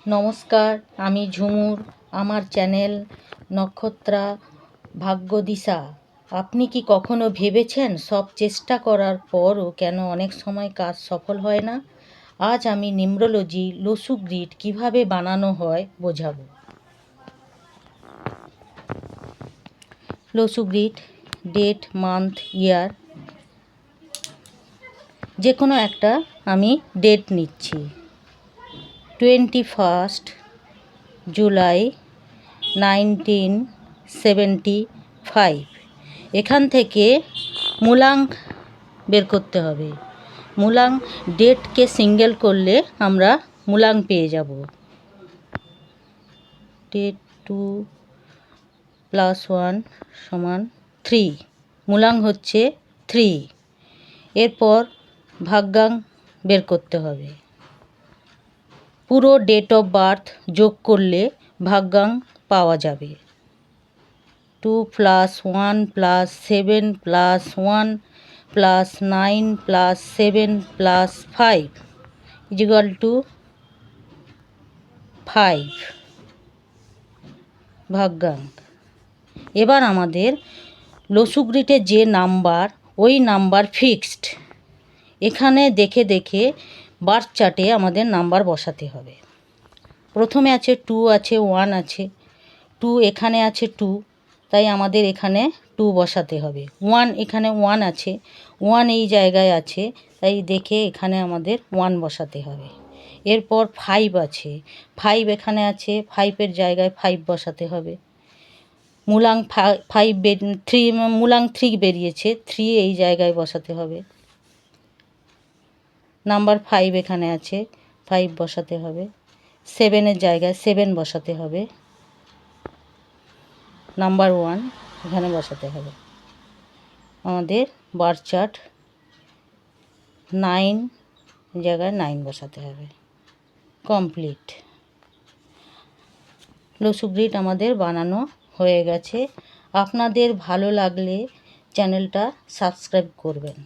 নমস্কার, আমি ঝুমুর। আমার চ্যানেল নক্ষত্রা ভাগ্যদিশা। আপনি কি কখনো ভেবেছেন সব চেষ্টা করার পরও কেন অনেক সময় কাজ সফল হয় না? আজ আমি নিউমেরোলজি লসু গ্রিড কীভাবে বানানো হয় বোঝাবো। লসু গ্রিড, ডেট, মান্থ, ইয়ার, যে কোনো একটা আমি ডেট নিচ্ছি। 21 জুলাই 1975। এখান থেকে মূলাঙ্ক বের করতে হবে। মূলাঙ্ক ডেটকে সিঙ্গেল করলে আমরা মূলাঙ্ক পেয়ে যাব। ডেট 2 + 1 = 3। মূলাঙ্ক হচ্ছে 3। এরপর ভাগ্যাঙ্ক বের করতে হবে। পুরো ডেট অফ বার্থ যোগ করলে ভাগ্যাঙ্ক পাওয়া যাবে। 2 + 1 + 7 + 1 + 9 + 7 + 5 = 5 ভাগ্যাঙ্ক। এবার আমাদের লসু গ্রিডের যে নাম্বার, ওই নাম্বার ফিক্সড। এখানে দেখে দেখে বার্থ চার্টে আমাদের নাম্বার বসাতে হবে। প্রথমে আছে 2, আছে 1 আছে। 2 এখানে আছে 2, তাই আমাদের এখানে 2 বসাতে হবে। 1 এখানে 1 আছে, 1 এই জায়গায় আছে, তাই দেখে এখানে আমাদের 1 বসাতে হবে। এরপর 5 আছে, 5 এখানে আছে, 5-এর জায়গায় 5 বসাতে হবে। মূলাঙ্ক 3 মূলাঙ্ক 3 বেরিয়েছে, 3 এই জায়গায় বসাতে হবে। নাম্বার 5 এখানে আছে, 5 বসাতে হবে। 7-এর জায়গায় 7 বসাতে হবে। নাম্বার 1 এখানে বসাতে হবে। আমাদের বার্থ চার্ট 9 জায়গায় 9 বসাতে হবে। কমপ্লিট। লসু গ্রিড আমাদের বানানো হয়ে গেছে। আপনাদের ভালো লাগলে চ্যানেলটা সাবস্ক্রাইব করবেন।